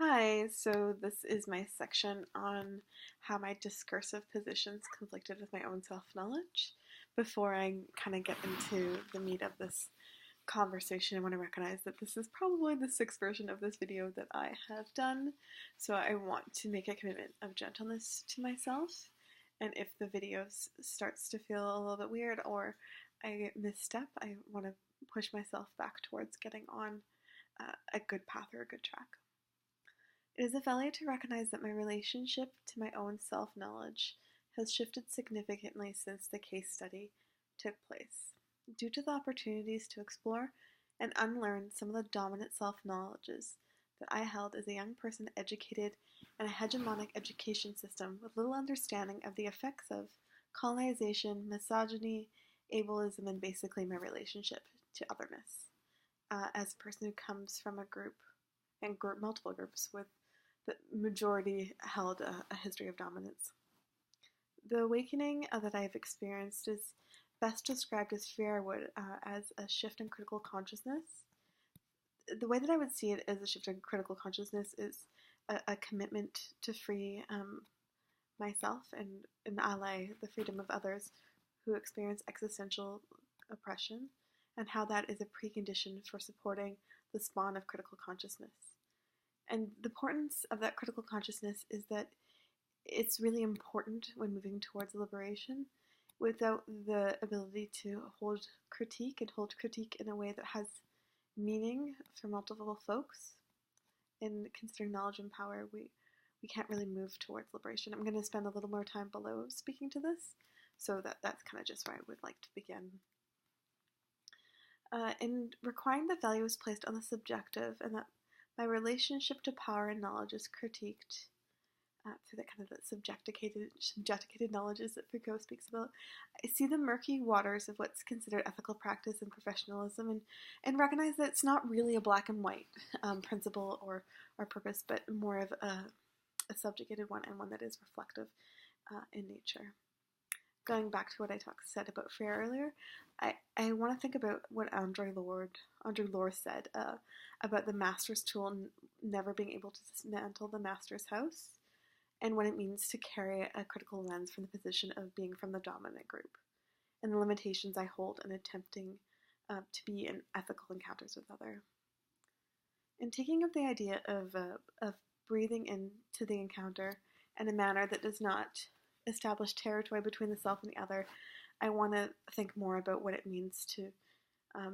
Hi, so this is my section on how my discursive positions conflicted with my own self-knowledge. Before I kind of get into the meat of this conversation, I want to recognize that this is probably the sixth version of this video that I have done, so I want to make a commitment of gentleness to myself, and if the video starts to feel a little bit weird or I misstep, I want to push myself back towards getting on a good path or a good track. It is a failure to recognize that my relationship to my own self-knowledge has shifted significantly since the case study took place, due to the opportunities to explore and unlearn some of the dominant self-knowledges that I held as a young person educated in a hegemonic education system with little understanding of the effects of colonization, misogyny, ableism, and basically my relationship to otherness. As a person who comes from a group and multiple groups with the majority held a history of dominance. The awakening that I have experienced is best described as fear would as a shift in critical consciousness. The way that I would see it as a shift in critical consciousness is a commitment to free myself and ally the freedom of others who experience existential oppression, and how that is a precondition for supporting the spawn of critical consciousness. And the importance of that critical consciousness is that it's really important when moving towards liberation. Without the ability to hold critique and hold critique in a way that has meaning for multiple folks, in considering knowledge and power, we can't really move towards liberation. I'm going to spend a little more time below speaking to this, so that's kind of just where I would like to begin. In requiring that value is placed on the subjective, and that my relationship to power and knowledge is critiqued through that kind of subjecticated knowledges that Foucault speaks about. I see the murky waters of what's considered ethical practice and professionalism, and recognize that it's not really a black and white principle or purpose, but more of a subjugated one, and one that is reflective in nature. Going back to what I said about fear earlier, I want to think about what Audre Lorde said about the master's tool never being able to dismantle the master's house, and what it means to carry a critical lens from the position of being from the dominant group, and the limitations I hold in attempting to be in ethical encounters with other. In taking up the idea of breathing into the encounter in a manner that does not establish territory between the self and the other, I want to think more about what it means to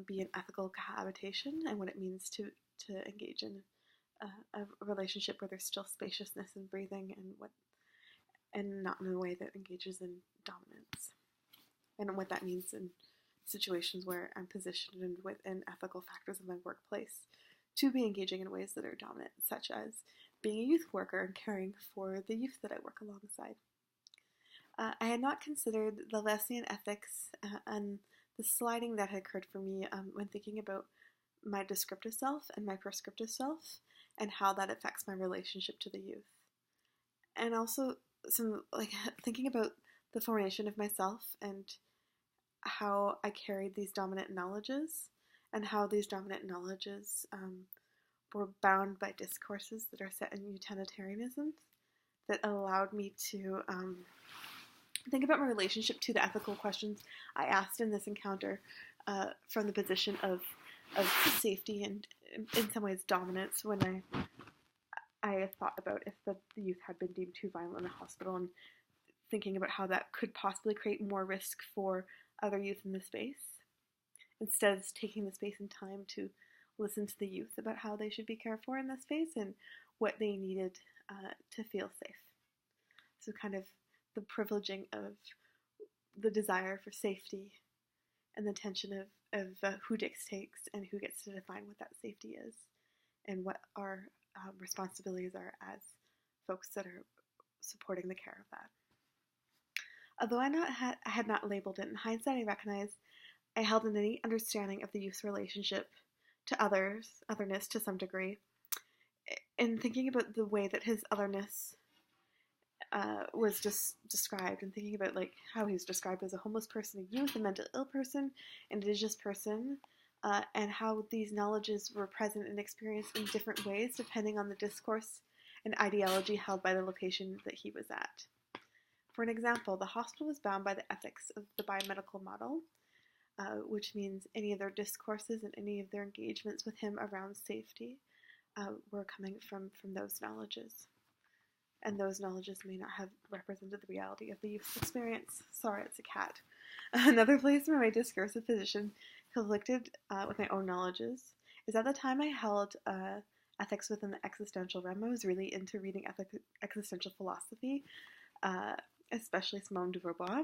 be in ethical cohabitation, and what it means to engage in a relationship where there's still spaciousness and breathing, and not in a way that engages in dominance, and what that means in situations where I'm positioned within ethical factors of my workplace to be engaging in ways that are dominant, such as being a youth worker and caring for the youth that I work alongside. I had not considered the Lessian ethics and the sliding that had occurred for me when thinking about my descriptive self and my prescriptive self, and how that affects my relationship to the youth. And also thinking about the formation of myself and how I carried these dominant knowledges, and how these dominant knowledges were bound by discourses that are set in utilitarianism that allowed me to think about my relationship to the ethical questions I asked in this encounter from the position of safety and, in some ways, dominance, when I thought about if the youth had been deemed too violent in the hospital, and thinking about how that could possibly create more risk for other youth in the space, instead of taking the space and time to listen to the youth about how they should be cared for in this space and what they needed to feel safe. So kind of the privileging of the desire for safety, and the tension of who dictates and who gets to define what that safety is, and what our responsibilities are as folks that are supporting the care of that. Although I had not labeled it, in hindsight I recognize I held an innate understanding of the youth's relationship to otherness to some degree, in thinking about the way that his otherness was just described, and thinking about how he was described as a homeless person, a youth, a mentally ill person, an indigenous person, and how these knowledges were present and experienced in different ways depending on the discourse and ideology held by the location that he was at. For an example, the hospital was bound by the ethics of the biomedical model, which means any of their discourses and any of their engagements with him around safety were coming from those knowledges. And those knowledges may not have represented the reality of the youth's experience. Sorry, it's a cat. Another place where my discursive position conflicted with my own knowledges is at the time I held ethics within the existential realm. I was really into reading existential philosophy, especially Simone de Beauvoir,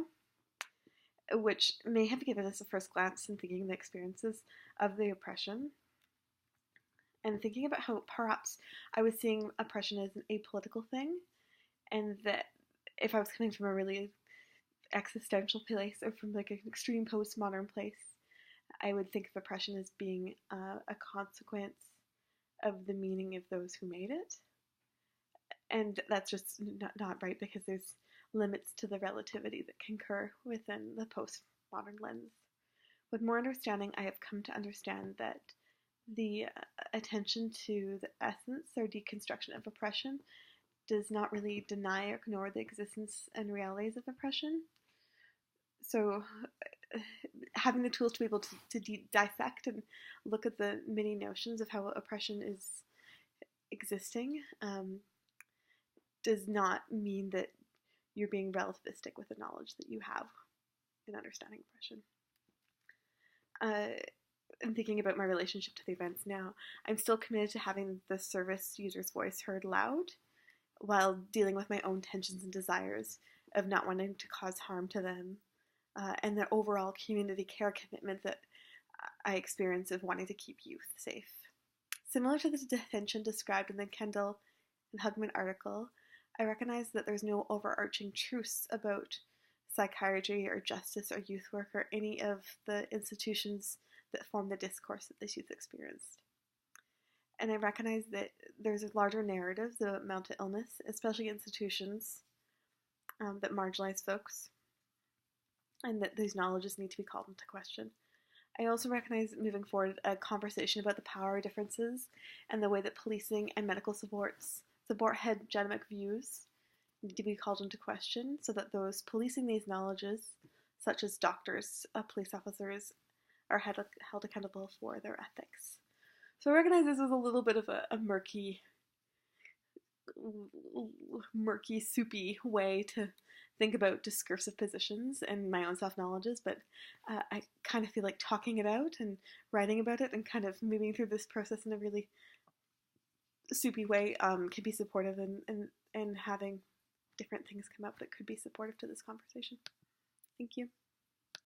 which may have given us a first glance in thinking the experiences of the oppression and thinking about how perhaps I was seeing oppression as an apolitical thing, and that if I was coming from a really existential place or from like an extreme postmodern place, I would think of oppression as being a consequence of the meaning of those who made it. And that's just not right, because there's limits to the relativity that can occur within the postmodern lens. With more understanding, I have come to understand that the attention to the essence or deconstruction of oppression does not really deny or ignore the existence and realities of oppression. So having the tools to be able to dissect and look at the many notions of how oppression is existing does not mean that you're being relativistic with the knowledge that you have in understanding oppression. And thinking about my relationship to the events now, I'm still committed to having the service user's voice heard loud while dealing with my own tensions and desires of not wanting to cause harm to them, and the overall community care commitment that I experience of wanting to keep youth safe. Similar to the tension described in the Kendall and Hugman article, I recognize that there's no overarching truths about psychiatry or justice or youth work or any of the institutions that form the discourse that this youth experienced. And I recognize that there's larger narratives about mental illness, especially institutions that marginalize folks, and that these knowledges need to be called into question. I also recognize moving forward a conversation about the power differences and the way that policing and medical support hegemonic views need to be called into question, so that those policing these knowledges, such as doctors, police officers, are held accountable for their ethics. So I recognize this was a little bit of a murky, soupy way to think about discursive positions and my own self-knowledges, but I kind of feel like talking it out and writing about it and kind of moving through this process in a really soupy way can be supportive, and having different things come up that could be supportive to this conversation. Thank you.